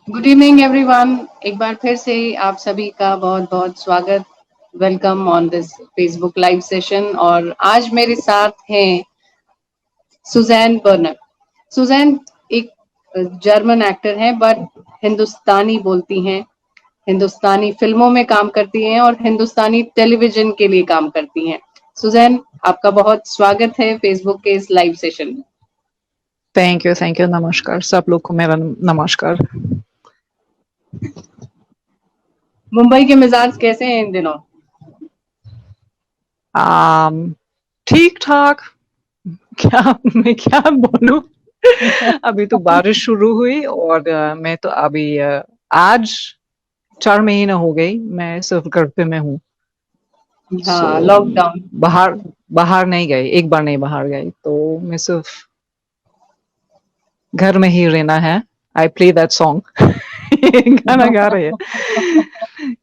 Good evening everyone. एक बार फिर से आप सभी का बहुत बहुत स्वागत। Welcome on this Facebook live session. और आज मेरे साथ हैं सुजैन बर्नर। सुजैन एक जर्मन एक्टर हैं, बट हिंदुस्तानी बोलती हैं, हिंदुस्तानी फिल्मों में काम करती हैं और हिंदुस्तानी टेलीविजन के लिए काम करती हैं। सुजैन, आपका बहुत स्वागत है फेसबुक के इस लाइव सेशन में। थैंक यू, नमस्कार सब लोग को मेरा नमस्कार। मुंबई के मिजाज कैसे हैं इन दिनों? ठीक ठाक। क्या मैं क्या बोलूं। अभी तो बारिश शुरू हुई और मैं तो अभी आज 4 महीने हो गई मैं सिर्फ घर पे में हूँ। सो हाँ, लॉकडाउन। बाहर बाहर नहीं गई, एक बार नहीं बाहर गई, तो मैं सिर्फ घर में ही रहना है। I play that song. गाना गा रहे हैं,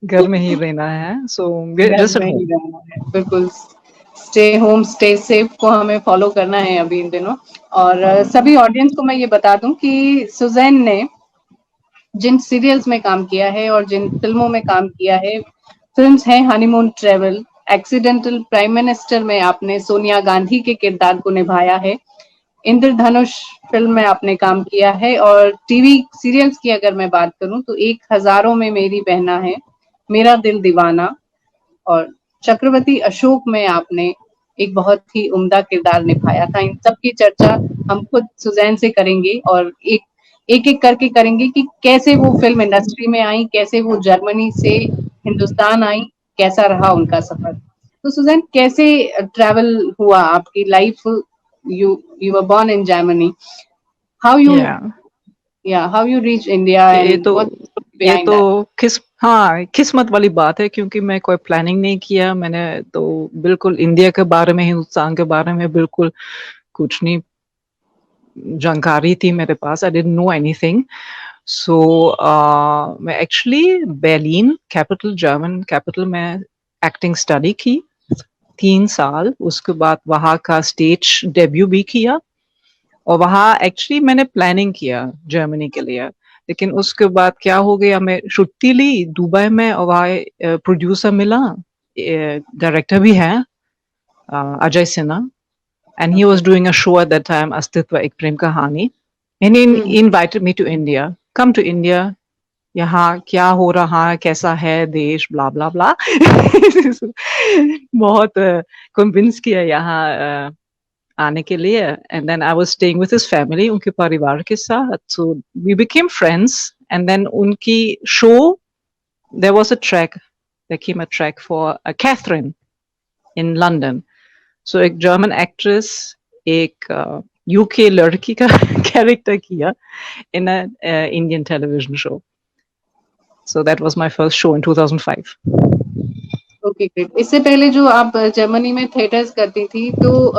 घर में ही रहना है। सो घर जस्ट एट में ही होम। रहना है, बिल्कुल। स्टे होम स्टे सेफ को हमें फॉलो करना है अभी इन दिनों। और सभी ऑडियंस को मैं ये बता दूं कि सुजैन ने जिन सीरियल्स में काम किया है और जिन फिल्मों में काम किया है, फिल्म्स हैं honeymoon travel, accidental prime minister में आपने सोनिया गांधी के किरदार को निभाया है, इंद्रधनुष फिल्म में आपने काम किया है, और टीवी सीरियल्स की अगर मैं बात करूं तो एक हजारों में मेरी बहना है, मेरा दिल दीवाना, और चक्रवर्ती अशोक में आपने एक बहुत ही उम्दा किरदार निभाया था। इन सब की चर्चा हम खुद सुजैन से करेंगे और एक एक एक करके करेंगे कि कैसे वो फिल्म इंडस्ट्री में आई, कैसे वो जर्मनी से हिंदुस्तान आई, कैसा रहा उनका सफर। तो सुजैन, कैसे ट्रैवल हुआ आपकी life? You were born in Germany. How you या हाउ यू रीच इंडिया ये एंड तो व्हाट्स ये बिहाइंड तो दैट? किस्मत वाली बात है, क्योंकि मैं कोई प्लानिंग नहीं किया। मैंने तो बिल्कुल इंडिया के बारे में, हिंदुस्तान के बारे में बिल्कुल कुछ नहीं जानकारी थी मेरे पास। I didn't know anything. So मैं actually berlin capital, German capital में एक्टिंग स्टडी की 3 साल। उसके बाद वहाँ का स्टेज डेब्यू भी किया, और वहाँ एक्चुअली मैंने प्लानिंग किया जर्मनी के लिए। लेकिन उसके बाद क्या हो गया, मैं छुट्टी ली दुबई में, और वहाँ प्रोड्यूसर मिला, डायरेक्टर भी है, Ajay Sinha, and he okay. was doing a show at that time, अस्तित्व एक प्रेम कहानी, and he invited me to India. Come to India, यहाँ क्या हो रहा है, कैसा है देश, ब्ला ब्ला ब्ला। बहुत कन्विंस किया यहाँ आने के लिए। And then I was staying with his family, उनके परिवार के साथ। So we became friends. And then उनकी show, there was a track, there came a track for Catherine in London. So एक जर्मन एक्ट्रेस, एक यूके लड़की का character किया in a Indian television show. So that was my first show in 2005. Okay, great. इससे पहले जो आप Germany में थिएटर्स करती थी, तो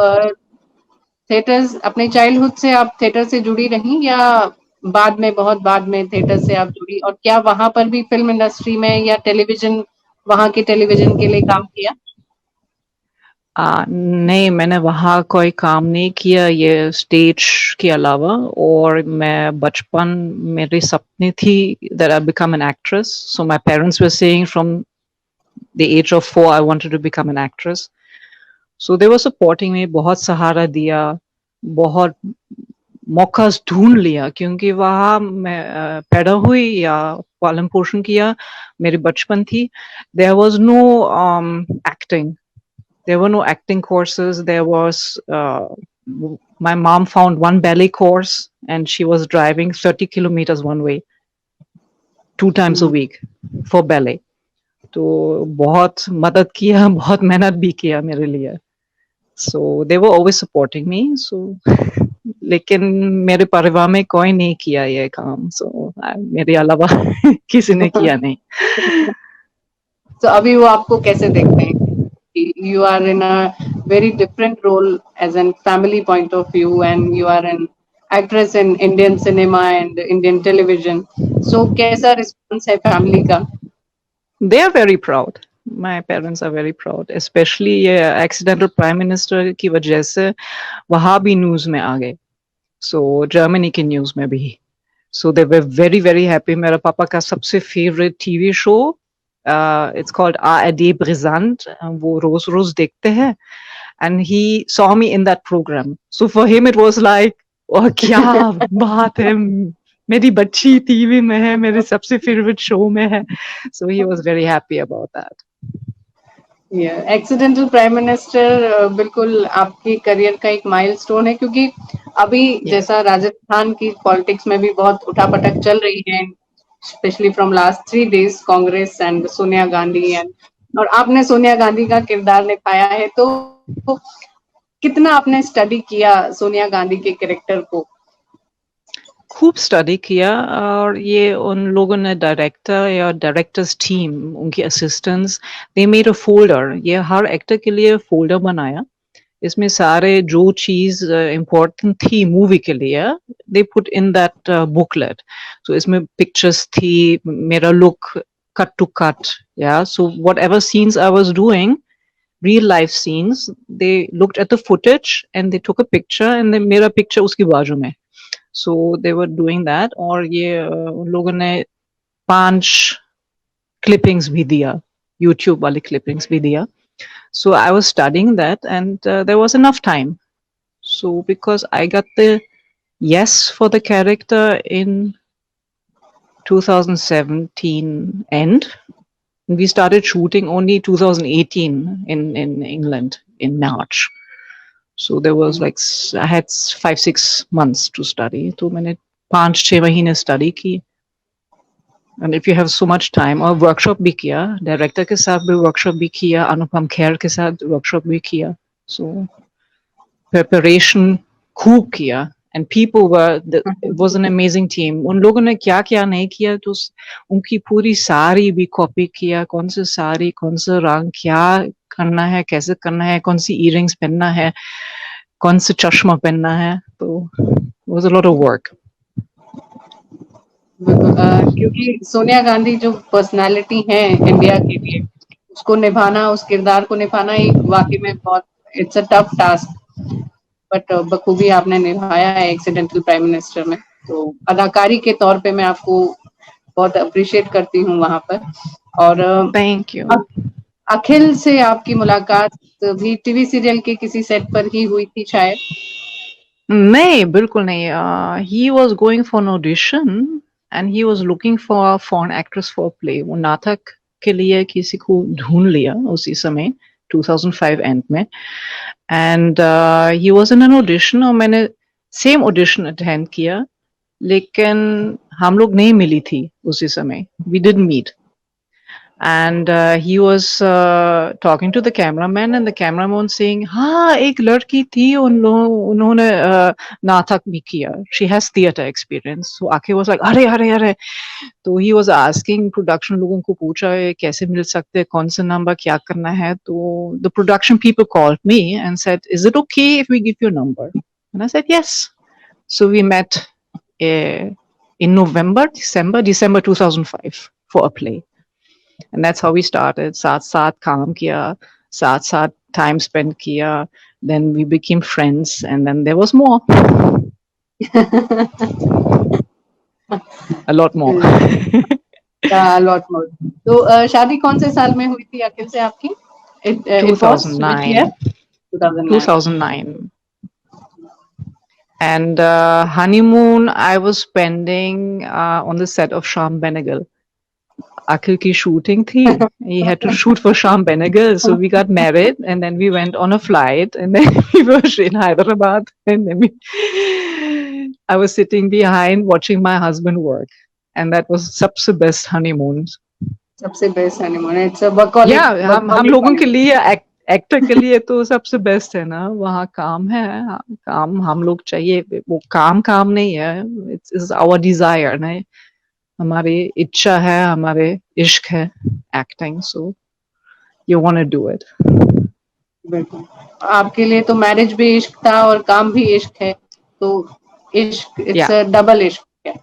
थिएटर्स अपने चाइल्डहुड से आप थिएटर से जुड़ी रही, या बाद में, बहुत बाद में थिएटर से आप जुड़ी? और क्या वहां पर भी फिल्म इंडस्ट्री में या टेलीविजन, वहां के टेलीविजन के लिए काम किया? नहीं, मैंने वहाँ कोई काम नहीं किया ये स्टेज के अलावा। और मैं बचपन, मेरी सपने थी that I become an actress. So my parents were saying from the age of 4 I wanted to become an actress. So they were supporting me, बहुत सहारा दिया, बहुत मौका ढूंढ लिया, क्योंकि वहाँ मैं पैदा हुई या पालन पोषण किया, मेरी बचपन थी। There was no acting. There were no acting courses. There was, my mom found one ballet course, and she was driving 30 kilometers one way, 2 times a week for ballet. तो बहुत मदद किया, बहुत मेहनत भी किया मेरे लिए। So they were always supporting me. So लेकिन मेरे परिवार में कोई नहीं किया ये काम। So मेरे अलावा किसी ने किया नहीं। तो अभी वो आपको कैसे देखते हैं? You are in a very different role as an family point of view, and you are an actress in Indian cinema and Indian television. So कैसा response है family का? They are very proud. My parents are very proud, especially ये accidental prime minister की वजह से वहाँ भी news में आ गए। So जर्मनी की न्यूज में भी। So they were very, very happy. मेरा पापा का सबसे favorite TV show, it's called A.D. Brisant. वो रोज देखते हैं. And he saw me in that program. So for him it was like, oh, क्या बात है, मेरी बच्ची टीवी में है, मेरे सबसे favorite show में है. So he was very happy about that. Accidental prime minister बिल्कुल आपकी करियर का एक माइलस्टोन है, क्योंकि अभी जैसा राजस्थान की पॉलिटिक्स में भी बहुत उठापटक चल रही है, specially from last 3 days, Congress and Sonia Gandhi and, और आपने सोनिया गांधी का किरदार निभाया है, तो कितना आपने स्टडी किया सोनिया गांधी के कैरेक्टर को? खूब स्टडी किया, और ये उन लोगों ने डायरेक्टर या डायरेक्टर्स टीम, उनकी assistants, they made a folder. ये हर एक्टर के लिए फोल्डर बनाया. इसमें सारे जो चीज इम्पोर्टेंट थी मूवी के लिए, they put in that booklet. So इसमें पिक्चर्स थी, मेरा लुक कट टू कट, या so whatever scenes I was doing, real life scenes, they looked at the footage and they took a picture, and then मेरा picture उसकी बाजू में. So they were doing that. और ये उन लोगों ने 5 clippings भी दिया, YouTube वाले clippings भी दिया. So I was studying that, and there was enough time. So because I got the yes for the character in 2017 end, we started shooting only 2018 in England in March. So there was like, I had 5-6 months to study. तो मैंने 5-6 महीने study की. And if you have so much time, और workshop भी किया, director के साथ भी workshop भी किया, अनुपम खेर के साथ workshop भी किया. So preparation खूब किया. And people were, it was an amazing team. उन लोगों ने क्या क्या नहीं किया, तो उनकी पूरी साड़ी भी कॉपी किया, कौन सी साड़ी, कौन सा रंग, क्या करना है, कैसे करना है, कौन सी इयरिंग्स पहनना है, कौन सा चश्मा पहनना है. तो it was a lot of work. क्योंकि सोनिया गांधी जो पर्सनालिटी है इंडिया के लिए, उसको निभाना, उस किरदार को निभाना एक वाकई में बहुत, it's a tough task, but बखूबी आपने निभाया है एक्सीडेंटल प्राइम मिनिस्टर में. तो अदाकारी के तौर पे मैं आपको बहुत अप्रिशिएट करती हूँ वहां पर. और थैंक यू. अखिल से आपकी मुलाकात भी टीवी सीरियल के किसी सेट पर ही हुई थी शायद? नहीं, बिल्कुल नहीं. He was going for an audition and he was looking for a foreign actress for a play. वो नाटक के लिए किसी को ढूंढ लिया उसी समय 2005 end में, and he was in an audition, और मैंने same audition attend किया, लेकिन हम लोग नहीं मिली थी उसी समय. We didn't meet. And he was talking to the cameraman, and the cameraman saying, हाँ एक लड़की थी, उन्होंने नाटक भी किया, she has theater experience. So Akhi was like, अरे अरे अरे. तो he was asking production लोगों को, पूछा कैसे मिल सकते, कौन सा नंबर, क्या करना है. तो the production people called me and said, is it okay if we give you a number? And I said yes. So we met in December 2005 for a play. And that's how we started. साथ काम किया, साथ time spent किया. Then we became friends, and then there was more. A lot more. A lot more. तो शादी कौन से साल में हुई थी अखिल से आपकी? 2009. 2009. And honeymoon I was spending on the set of Shyam Benegal. Akhil ki shooting thi. He had to shoot for Shyam Benegal, so we got married, and then we went on a flight, and then we were in Hyderabad, and then I was sitting behind watching my husband work, and that was सबसे best honeymoon. सबसे best honeymoon. It's a workaholic. Yeah, हम लोगों के लिए, actor के लिए तो सबसे बेस्ट है ना. वहाँ काम है, काम हम लोग चाहिए, वो काम नहीं है. It's our desire, नहीं, हमारी इच्छा है, हमारे इश्क है acting. So you want to do it. बिल्कुल. आपके लिए तो मैरिज भी इश्क था और काम भी इश्क है, तो इश्क, इट्स अ डबल इश्क है.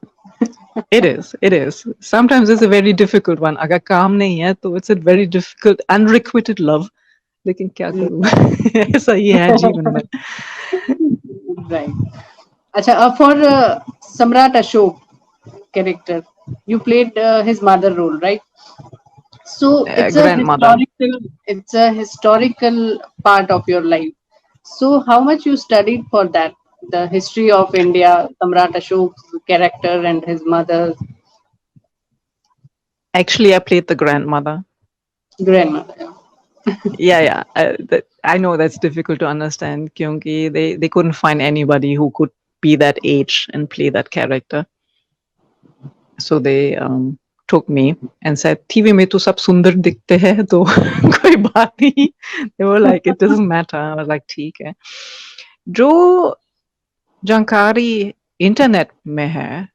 It is. Sometimes it's a very difficult one. अगर काम नहीं है तो it's a very difficult unrequited love. लेकिन क्या करूँ, ऐसा ही है जीवन में. राइट. अच्छा, फॉर सम्राट Ashok, character. You played his mother role, right? So grandmother. it's a historical part of your life. So how much you studied for that, the history of India, Samrat Ashok's character and his mother's Actually, I played the grandmother. grandmother? Yeah. I know that's difficult to understand. Kyunki they couldn't find anybody who could be that age and play that character. So they took me and said, "TV में तो सब सुंदर दिखते हैं तो कोई बात नहीं." They were like, "It doesn't matter." I was like, "ठीक है." जो जानकारी इंटरनेट में है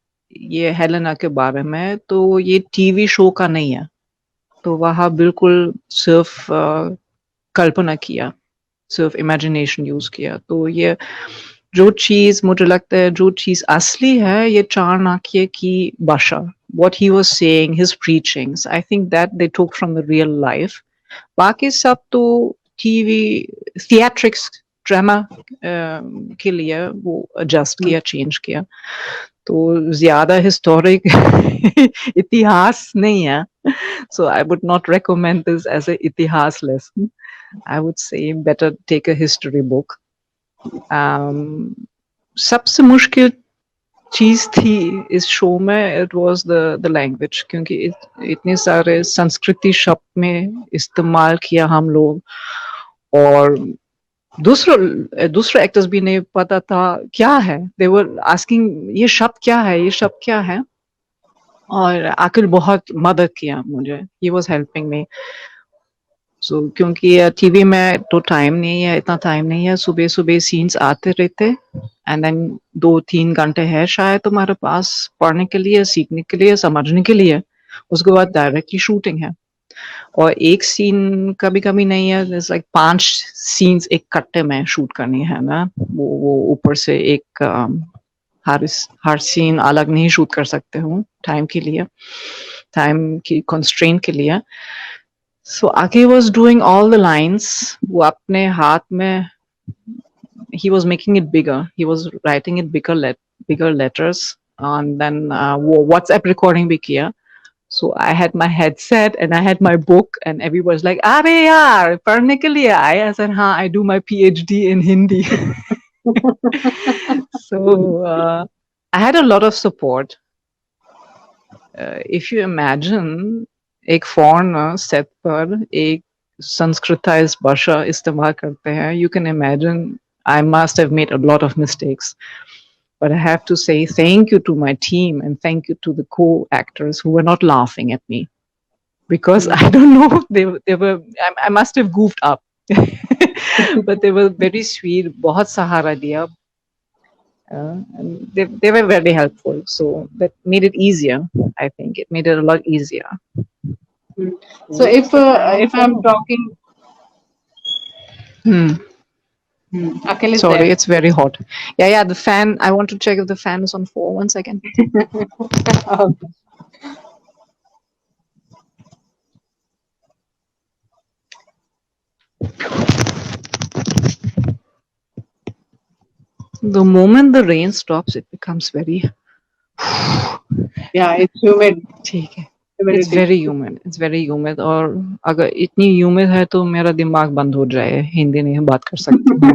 ये हेलेना के बारे में, तो ये टीवी शो का नहीं है। तो वहाँ बिल्कुल सिर्फ कल्पना किया, सिर्फ इमेजिनेशन यूज किया। तो ये जो चीज मुझे लगता है जो चीज असली है ये चाणक्य की भाषा, what he was saying, his preachings, I think that they took from the real life. बाकी सब तो टीवी थिएट्रिक्स ड्रामा के लिए वो एडजस्ट किया, चेंज किया। तो ज्यादा हिस्टोरिक इतिहास नहीं है। So I would not recommend this as a itihas lesson. I would say better take a history book. सबसे मुश्किल चीज थी इस शो में, it was the language, क्योंकि इतने सारे संस्कृति शब्द में इस्तेमाल किया हम लोग, और दूसरे एक्टर्स भी नहीं पता था क्या है। They were asking ये शब्द क्या है, ये शब्द क्या है। और अखिल बहुत मदद किया मुझे, he was helping me. So क्योंकि टीवी में तो टाइम नहीं है, इतना टाइम नहीं है, सुबह सुबह सीन्स आते रहते एंड देन 2-3 घंटे है शायद तुम्हारे पास पढ़ने के लिए, सीखने के लिए, समझने के लिए। उसके बाद डायरेक्टली शूटिंग है और एक सीन कभी कभी नहीं है, लाइक 5 सीन्स एक कट्टे में शूट करनी है ना। वो ऊपर से एक हर सीन अलग नहीं शूट कर सकते हो टाइम के लिए, टाइम की कंस्ट्रेंट के लिए। So Aki was doing all the lines. वो अपने हाथ में, he was making it bigger. He was writing it bigger letters. And then वो WhatsApp recording भी किया. So I had my headset and I had my book and everybody was like, "अरे यार पढ़ने के लिए आए?" I said, "हाँ, I do my PhD in Hindi." So I had a lot of support. If you imagine एक foreigner set पर एक संस्कृताइज्ड भाषा इस्तेमाल करते हैं, you can imagine I must have made a lot of mistakes. But I have to say thank you to my team and thank you to the co-actors who were not laughing at me. Because I don't know, they were, I must have goofed up. But they were very sweet, बहुत सहारा दिया. And they were very helpful. So that made it easier, I think. It made it a lot easier. So if I'm talking, Akhil is Sorry, there. it's very hot. Yeah, the fan. I want to check if the fan is on 4. 1 second. Okay. The moment the rain stops, it becomes very. Yeah, it's humid. ठीक है. Humidity. It's very humid. It's very humid. और अगर इतनी humid है तो मेरा दिमाग बंद हो जाए, हिंदी नहीं बात कर सकती हूँ।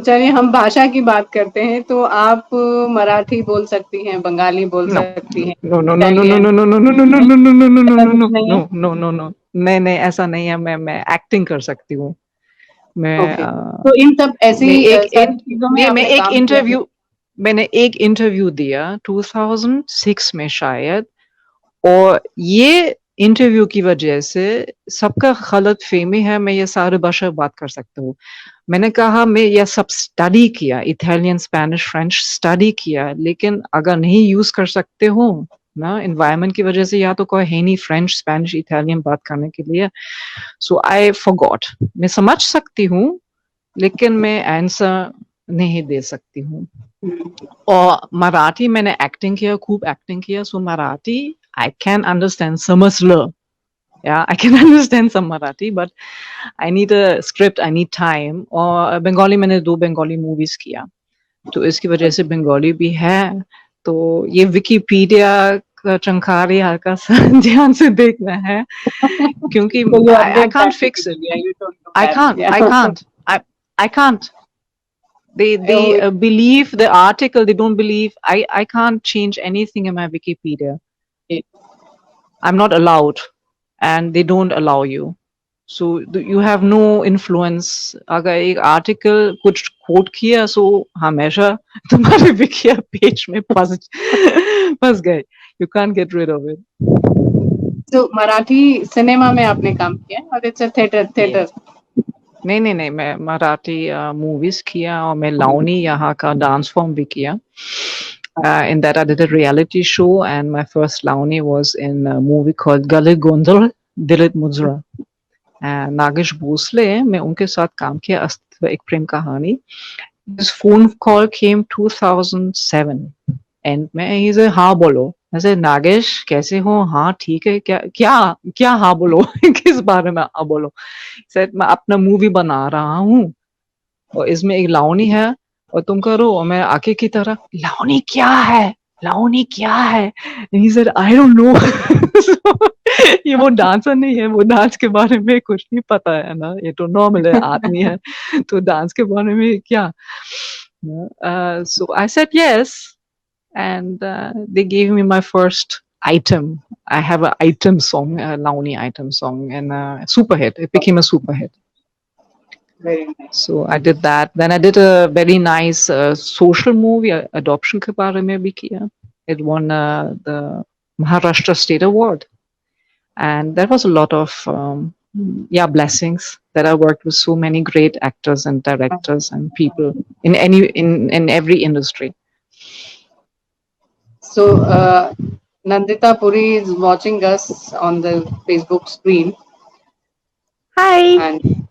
चलिए हम भाषा की बात करते हैं, तो आप मराठी बोल सकती हैं, बंगाली बोल सकती हैं। No. नहीं ऐसा नहीं है। मैं एक्टिंग कर सकती हूँ। तो इन सब ऐसी चीजों में मैंने एक इंटरव्यू दिया 2006 में शायद, और ये इंटरव्यू की वजह से सबका गलत फहमी है मैं ये सारे भाषा बात कर सकता हूँ। मैंने कहा मैं ये सब स्टडी किया, इटालियन, स्पेनिश, फ्रेंच स्टडी किया, लेकिन अगर नहीं यूज कर सकते हो ना एनवायरनमेंट की वजह से, या तो कोई है नहीं फ्रेंच, स्पेनिश, इटालियन बात करने के लिए, सो आई फॉरगॉट। मैं समझ सकती हूँ लेकिन मैं आंसर नहीं दे सकती हूँ। और मराठी मैंने एक्टिंग किया, खूब एक्टिंग किया, सो Marathi I can understand समझलं. Yeah, I can understand some Marathi, but I need a script, I need time. और बंगाली मैंने 2 बंगाली मूवीज किया, तो इसकी वजह से बंगाली भी है। तो ये विकिपीडिया का चंखारी हल्का सा ध्यान से देखना है, क्योंकि So you I update can't that fix it. Wikipedia. You don't do I that. can't. Yeah. I can't. I can't. They Oh, believe the article. They don't believe. I can't change anything in my Wikipedia. okay. I'm not allowed, and they don't allow you. So you have no influence. अगर एक article कुछ quote किया, so हमेशा तुम्हारे विकिया page में फंस गए. You can't get rid of it. So Marathi cinema में आपने काम किया और इट्स अ थिएटर. नहीं, मैं मराठी मूवीज किया, और मैं लावनी यहाँ का डांस फॉर्म भी किया. In that I did a reality show, and my first Launi was in a movie called Gale Gondal, Dilit Mujra. Nagesh Bhosle, मैं उनके साथ काम किया, अस्तित्व एक प्रेम कहानी. This phone call came 2007, and मैं ही से हाँ बोलो. ऐसे नागेश कैसे हो? हाँ ठीक है. क्या क्या क्या हाँ बोलो? किस बारे में हाँ बोलो? Said मैं अपना मूवी बना रहा हूँ, और इसमें एक लावनी है, और तुम करो. और मैं आके की तरह, लावनी क्या है? लावनी क्या है? And he said, I don't know. So, ये वो डांसर नहीं है, वो डांस के बारे में कुछ नहीं पता है ना, ये तो नॉर्मल है, आदमी है, तो डांस के बारे में क्या. So I said yes, and they gave me my first item. I have an item song, a Launi item song, and a super hit. It became a super hit. Very nice. So I did that. Then I did a very nice social movie, adoption ke baare mein bhi kiya. It won the Maharashtra State Award, and there was a lot of blessings that I worked with so many great actors and directors and people in every industry. So Nandita Puri is watching us on the Facebook screen. Hi. And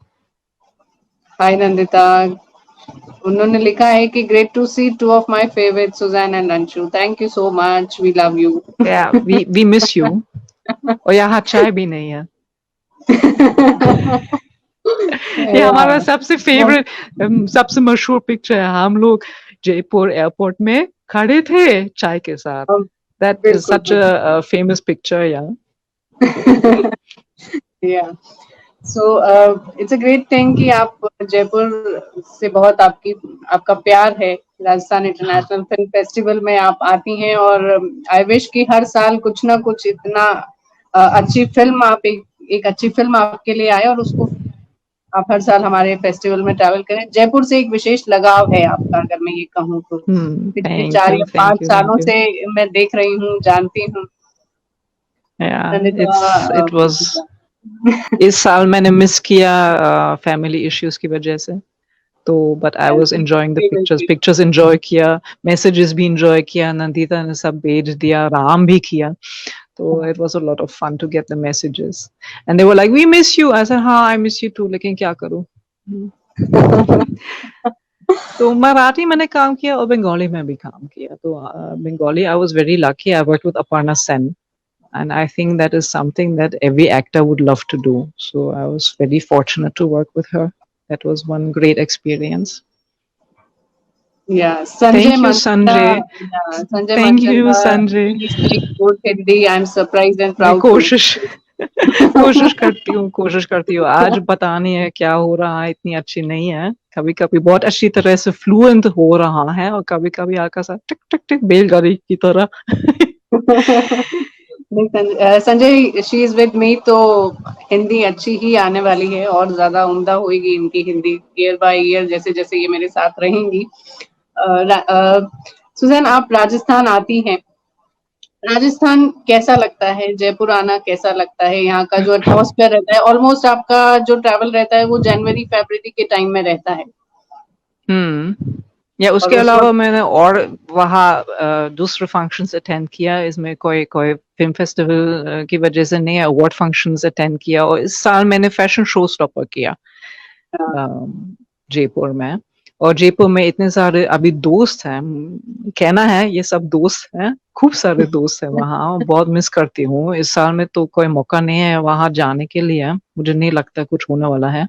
hi Nandita. उन्होंने लिखा है कि great to see two of my favorites, Suzanne and Anshu. Thank you so much. We love you. Yeah, we miss you. और यहाँ चाय भी नहीं है. ये हमारा सबसे फेवरेट, सबसे मशहूर पिक्चर है. हम लोग जयपुर एयरपोर्ट में खड़े थे चाय के साथ. That is such a famous picture, yeah. Yeah. So it's a great thing कि आप जयपुर से बहुत आपका प्यार है. राजस्थान इंटरनेशनल फिल्म फेस्टिवल में आप आती हैं, और आई विश कि हर साल कुछ ना कुछ इतना अच्छी फिल्म आप एक अच्छी फिल्म आपके लिए आए, और उसको आप हर साल हमारे फेस्टिवल में ट्रैवल करें. जयपुर से एक विशेष लगाव है आपका, अगर मैं ये कहूँ तो. पिछले 4 या 5 सालों से मैं देख रही हूँ, जानती हूँ. It was. इस साल मैंने मिस किया फैमिली इश्यूज की वजह से, तो but I was enjoying the pictures enjoy किया, मैसेजेस भी एंजॉय किया, नंदिता ने सब भेज दिया, राम भी किया. तो it was a lot of fun to get the messages, and they were like we miss you. I said हाँ आई मिस यू टू, लेकिन क्या करूं. तो मराठी मैंने काम किया और बंगाली में भी काम किया. तो बंगाली आई was very lucky. I worked with Aparna Sen. And I think that is something that every actor would love to do. So I was very fortunate to work with her. That was one great experience. Yeah, Sanjay. Thank you, Sanjay. Yeah, Sanjay. Thank you, Sanjay. Good Hindi. I'm surprised and proud. कोशिश करती हूँ. आज पता नहीं है क्या हो रहा है, इतनी अच्छी नहीं है. कभी-कभी बहुत अच्छी तरह से फ्लुएंट हो रहा है, और कभी-कभी हल्का सा टिक टिक टिक बैलगाड़ी की तरह. Sanjay, she is with me, तो हिंदी अच्छी ही आने वाली है, और ज्यादा उम्दा होगी इनकी हिंदी ईयर बाय ईयर, जैसे जैसे ये मेरे साथ रहेंगी. सुजैन, आप राजस्थान आती हैं. राजस्थान कैसा लगता है? जयपुर आना कैसा लगता है? यहाँ का जो एटमॉस्फेयर रहता है, ऑलमोस्ट आपका जो ट्रैवल रहता है वो जनवरी फरवरी के टाइम में रहता है. या उसके अलावा मैंने और वहाँ दूसरे फंक्शंस अटेंड किया. इसमें कोई फिल्म फेस्टिवल की वजह से नहीं, अवार्ड फंक्शंस अटेंड किया. और इस साल मैंने फैशन शो स्टॉपर किया जयपुर में. और जयपुर में इतने सारे अभी दोस्त हैं, कहना है ये सब दोस्त हैं, खूब सारे दोस्त हैं वहाँ. बहुत मिस करती हूँ. इस साल में तो कोई मौका नहीं है वहाँ जाने के लिए. मुझे नहीं लगता कुछ होने वाला है,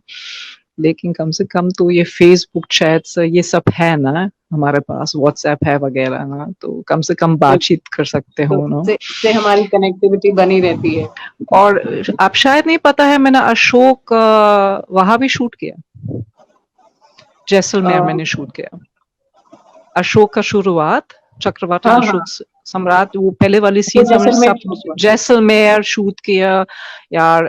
लेकिन कम से कम तो ये फेसबुक चैट्स ये सब है ना, हमारे पास व्हाट्सएप है वगैरह ना, तो कम से कम बातचीत कर सकते हो ना। इससे हमारी कनेक्टिविटी बनी रहती है। और आप शायद नहीं पता है, मैंने अशोक वहां भी शूट किया, जैसलमेर मैंने शूट किया। अशोक का शुरुआत, चक्रवाती हाँ अशोक हाँ, सम्राट, वो पहले वाली वो सीन्स हमने जैसलमेर सब शूट हुआ। जैसलमेर शूट किया यार।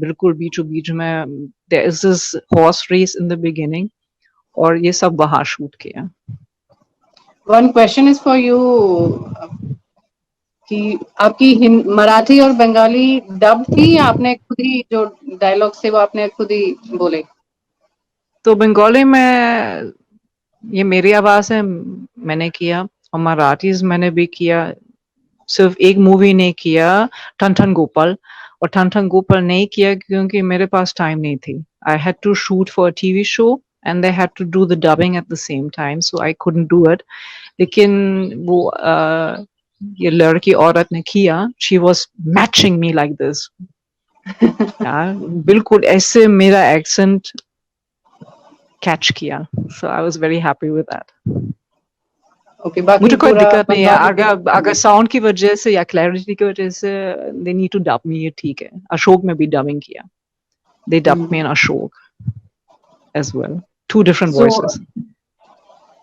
बिल्कुल बीचों बीच में there is this horse race in the beginning, और ये सब वहां शूट किया। One question is for you कि आपकी मराठी और बंगाली डब थी या आपने खुद ही जो डायलॉग्स थे वो आपने खुद ही बोले? तो बंगाली में ये मेरी आवाज है, मैंने किया, और मराठीज मैंने भी किया। सिर्फ एक मूवी ने किया, ठन ठन गोपाल, और ठन ठन गोपाल नहीं किया क्योंकि मेरे पास टाइम नहीं थी। I had to shoot for a TV show and they had to do the dubbing at the same time, so I couldn't do it. लेकिन वो ये लड़की औरत ने किया, she was matching me like this यार, बिल्कुल ऐसे मेरा एक्सेंट कैच किया, so I was very happy with that. Okay, बाकी मुझे कोई पूरा दिक्कत नहीं है, बंगाली। अगर अगर साउंड की वजह से या क्लैरिटी की वजह से they need to dub me, ये ठीक है। अशोक में भी डबिंग किया, they dub me in Asoka as well, two different so voices.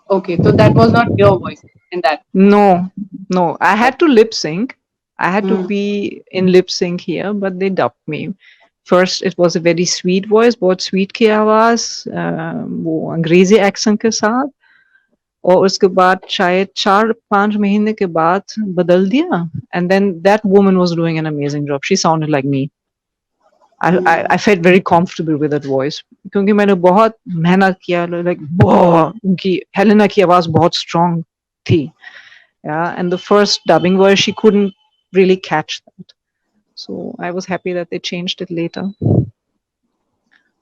Okay, तो that was not your voice in that? No, no. I had to lip sync. I had to be in lip sync here, but they dubbed me. First, it was a very sweet voice, बहुत sweet की आवाज, वो अंग्रेजी accent के साथ, और उसके बाद शायद 4-5 महीने के बाद बदल दिया, and then that woman was doing an amazing job. She sounded like me. I felt very comfortable with that voice क्योंकि मैंने बहुत मेहनत किया, like बहुत, उनकी हेलेना की आवाज बहुत strong थी. Yeah, and the first dubbing voice, she couldn't really catch that. So I was happy that they changed it later.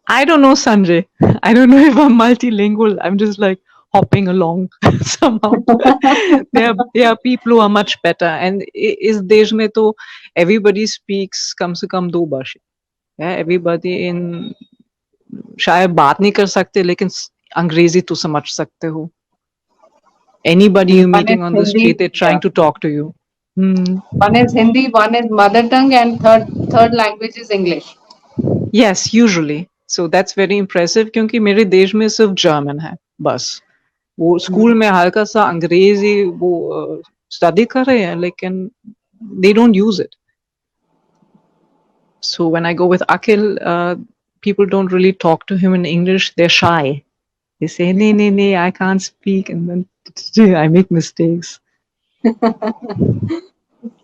I don't know, Sanjay. I don't know if I'm multilingual. I'm just like hopping along somehow. There are people who are much better. And is देश में तो everybody speaks कम से कम 2 भाषा. Yeah, everybody in शायद बात नहीं कर सकते, लेकिन अंग्रेजी तो समझ सकते हो. Anybody you're One is meeting on the Hindi, street, they're yeah. trying to talk to you. One is Hindi, one is mother tongue, and third language is English. Yes, usually. So that's very impressive क्योंकि मेरे देश में सिर्फ German है बस. वो school में हल्का सा अंग्रेजी वो स्टडी कर रहे हैं, लेकिन they don't use it. So when I go with Akhil, people don't really talk to him in English. They're shy. They say, nee, I can't speak, and then I make mistakes.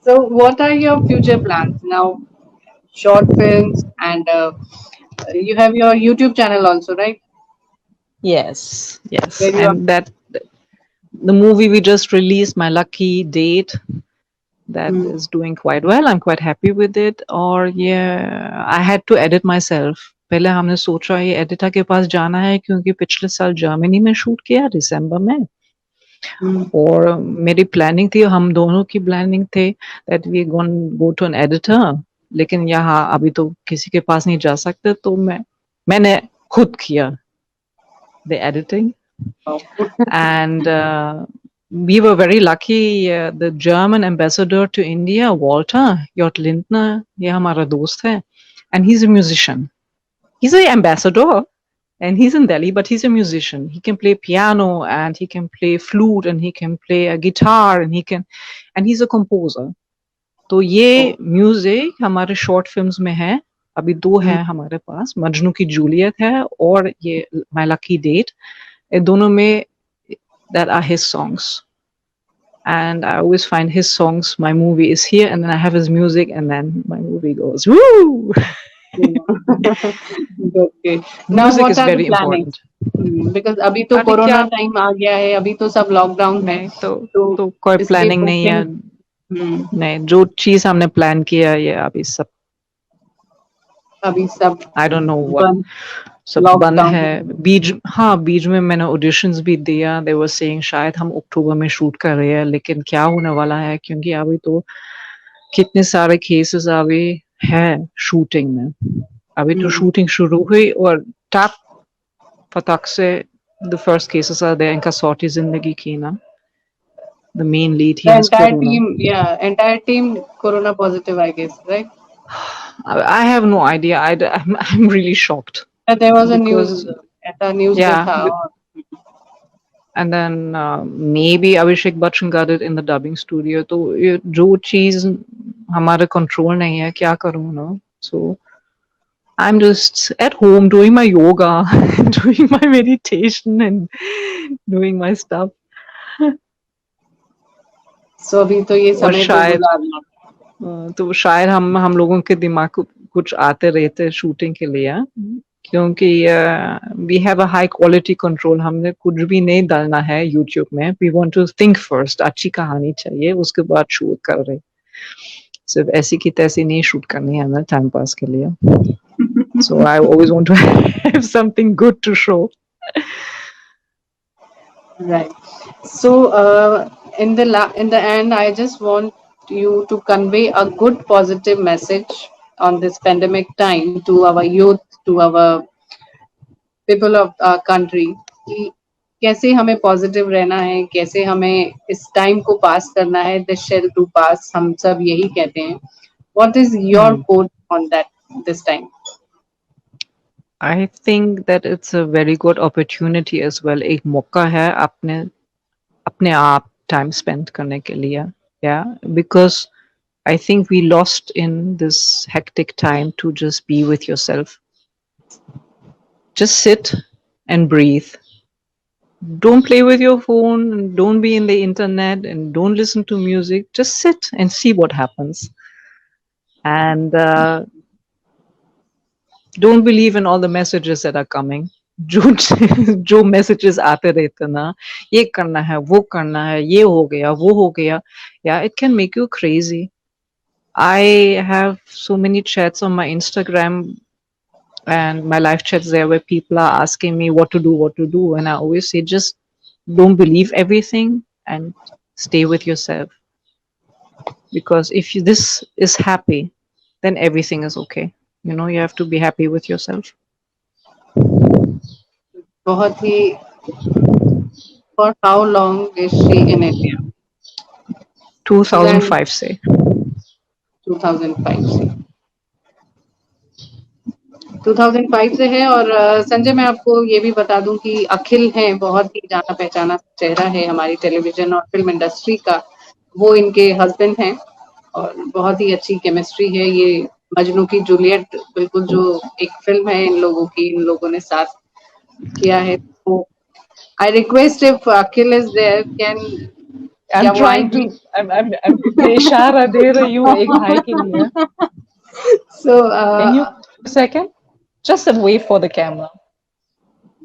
So what are your future plans now? Short films, and you have your YouTube channel also, right? Yes, Where you are. and that the movie we just released, My Lucky Date, that is doing quite well. I'm quite happy with it. और yeah, I had to edit myself. पहले हमने सोचा ये editor के पास जाना है क्योंकि पिछले साल जर्मनी में शूट किया दिसंबर में, और मेरी प्लानिंग थी, हम दोनों की प्लानिंग थे that we go to an editor, लेकिन यहाँ अभी तो किसी के पास नहीं जा सकते, तो मैंने खुद किया the editing. And we were very lucky. The German ambassador to India, Walter Jott Lindner, ये हमारा दोस्त है, and he's a musician. He's an ambassador, and he's in Delhi, but he's a musician. He can play piano, and he can play flute, and he can play a guitar, and he's a composer. तो ये music हमारे short films में है. अभी 2 है हमारे पास, मजनू की Juliet है और ये माय लकी डेट. दोनों में that are his songs, and I always find his songs, my movie is here, and then I have his music, and then my movie goes woo. Okay. Now Music what is are very the plannings? important. Because अभी तो अरे corona क्या, time आ गया है, अभी तो सब lockdown है, नहीं तो कोई इसके प्लानिंग नहीं है. नहीं, जो चीज हमने प्लान किया ये अभी सब आई डोंट नो व्हाट सब बंद है. बीच में मैंने ऑडिशंस भी दिया. दे वर सेइंग शायद हम अक्टूबर में शूट कर रहे हैं, लेकिन क्या होने वाला है क्योंकि अभी तो कितने सारे केसेस अभी है शूटिंग में. अभी तो शूटिंग शुरू हुई और टप फटक से the first cases are there. इनका सौटी जिंदगी की ना. The main lead, he The has entire corona. team, yeah, entire team corona positive, I guess, right? I have no idea. I'm really shocked There was a news, because ऐसा news में yeah, था और and then maybe Abhishek Bachchan got it in the dubbing studio. तो ये जो चीज हमारे control नहीं है क्या करूँ ना. So I'm just at home doing my yoga, doing my meditation, and doing my stuff. so अभी तो ये और समय तो शायद गुजारना. तो शायद हम लोगों के दिमाग को कुछ आते रहते शूटिंग के लिए. क्योंकि we have a high quality control. हमने कुछ भी नहीं डालना है यूट्यूब में. We want to think first. अच्छी कहानी चाहिए उसके बाद शूट कर रहे. सिर्फ ऐसी की तैसी नहीं शूट करनी है हमें टाइम पास के लिए. So I always want to have something good to show. Right. So, in the end, I just want you to convey a good positive message on this pandemic time to our youth, to our people of our country. कि कैसे हमें positive रहना है, कैसे हमें इस time को पास करना है. दिस शेल टू पास, हम सब यही कहते हैं. What is your quote on that this time? I think that it's a very good opportunity as well. एक मौका है अपने आप time spend करने के लिए. Yeah, because I think we lost in this hectic time to just be with yourself. Just sit and breathe. Don't play with your phone, and don't be in the internet, and don't listen to music. Just sit and see what happens. And don't believe in all the messages that are coming. जो जो messages आते रहते ना, ये करना है, वो करना है, ये हो गया, वो हो गया. Yeah, it can make you crazy. I have so many chats on my Instagram and my live chats there where people are asking me what to do. And I always say, just don't believe everything and stay with yourself. Because if this is happy, then everything is okay. You have to be happy with yourself. बहुत ही. For how long is she in India? 2005 say. 2005 से. 2005 से है. और संजय, मैं आपको ये भी बता दूं कि अखिल हैं, बहुत ही जाना पहचाना चेहरा है हमारी टेलीविजन और फिल्म इंडस्ट्री का. वो इनके हस्बैंड हैं और बहुत ही अच्छी केमिस्ट्री है. ये मजनू की जूलियट बिल्कुल जो एक फिल्म है इन लोगों ने साथ किया है. तो I request if Akhil is there, can क्या I'm वो trying आएंगे? to. I'm मैं इशारा दे रही हूँ एक भाई के लिए. So Can you a second? Just wait for the camera.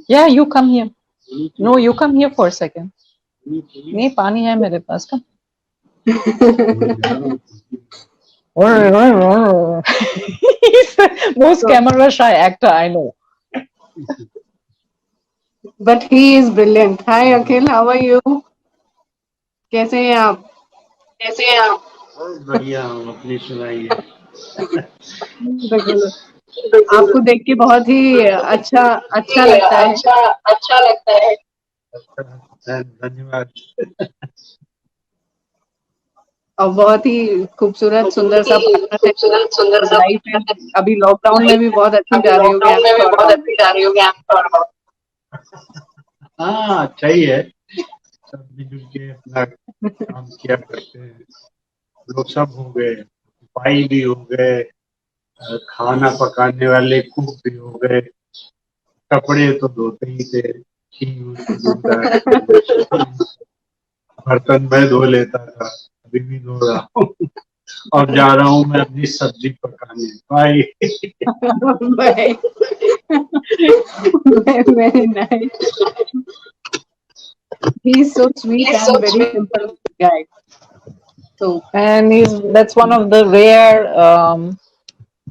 Yeah, you come here. No, you come here for a second. नहीं पानी है मेरे पास का. He's the most camera shy actor I know. but he is brilliant. Hi Akhil, how are you? कैसे हैं आप? बहुत बढ़िया हूँ, अपनी सुनाइए. बिल्कुल. आपको देख के बहुत ही अच्छा लगता है. धन्यवाद. और बहुत ही खूबसूरत सुंदर सा पार्टनर है. लाइफ है. अभी लॉकडाउन में भी बहुत अच्छी जा रही होगी. हाँ, अच्छा ही है. सब मिलजुल के अपना काम किया करते हैं. लोग सब हो गए, भाई भी हो गए, खाना पकाने वाले कुक भी हो गए, कपड़े तो धोते ही थे, बर्तन मैं धो लेता था, अभी भी धो रहा हूँ. और जा रहा हूँ मैं अपनी सब्जी पकाने. भाई very nice. He's so sweet and very simple guy. So And that's one of the rare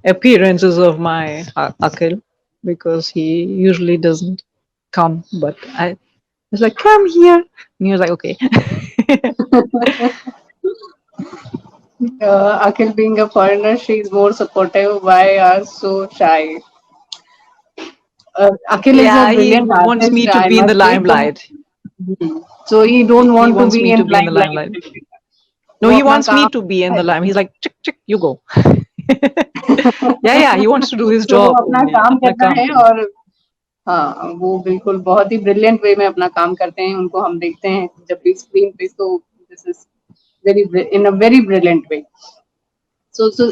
appearances of my Akhil, because he usually doesn't come. But I was like, come here. And he was like, okay. Akhil being a foreigner, she's more supportive. Why are so shy? Akhil is a Yeah, he brilliant wants me artist, to I be in the must say. limelight. So he don't He want to wants be me to in be in the limelight. limelight. No, वो he अपना wants me काम to be in है। the limelight. He's like, chick, chick, you go. Yeah, he wants to do his तो वो job अपना only. काम अपना करना काम है करना। और हाँ वो बिल्कुल बहुत ही ब्रिलियंट वे में अपना काम करते हैं, उनको हम देखते हैं जब भी स्क्रीन पे, तो this is very in a very brilliant way. So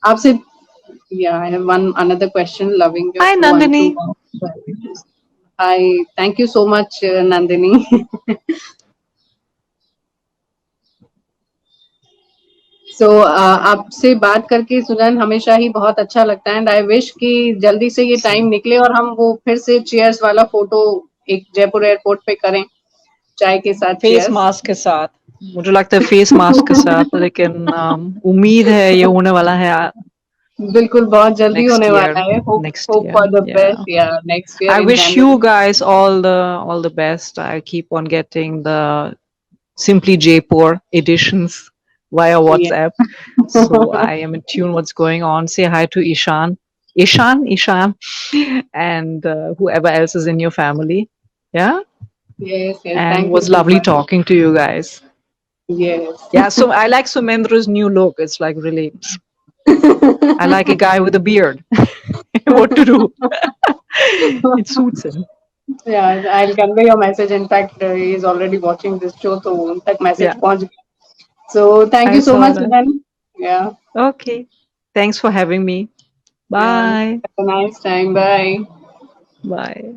आपसे yeah, I have one another question. Loving your Hi, show and Nandini. true. I thank you so much, Nandini. सो आपसे बात करके सुजन हमेशा ही बहुत अच्छा लगता है, एंड आई विश कि जल्दी से ये टाइम निकले और हम वो फिर से चीयर्स वाला फोटो एक जयपुर एयरपोर्ट पे करें, चाय के साथ फेस चीयर्स। मास्क के साथ, मुझे लगता है फेस मास्क के साथ, लेकिन उम्मीद है ये होने वाला है बिल्कुल बहुत जल्दी next होने year. वाला है। Hope Next hope year, for the yeah. Best, या next year I in wish you January. guys all the best. I keep on getting the Simply Jaipur editions via WhatsApp. So I am in tune what's going on. Say hi to Ishan, and whoever else is in your family. Yeah, Yes, yes, and thank you was so lovely much. talking to you guys. Yes. Yeah, so I like Sumendra's new look. It's like really, I like a guy with a beard. What to do? It suits him. Yeah, I'll convey your message. In fact, he is already watching this show, so उन तक message Yeah, पहुंच गया. So thank I you so saw much, that. Sudan. Yeah, Okay, thanks for having me. yeah. Bye. Have a nice time. Bye. Bye.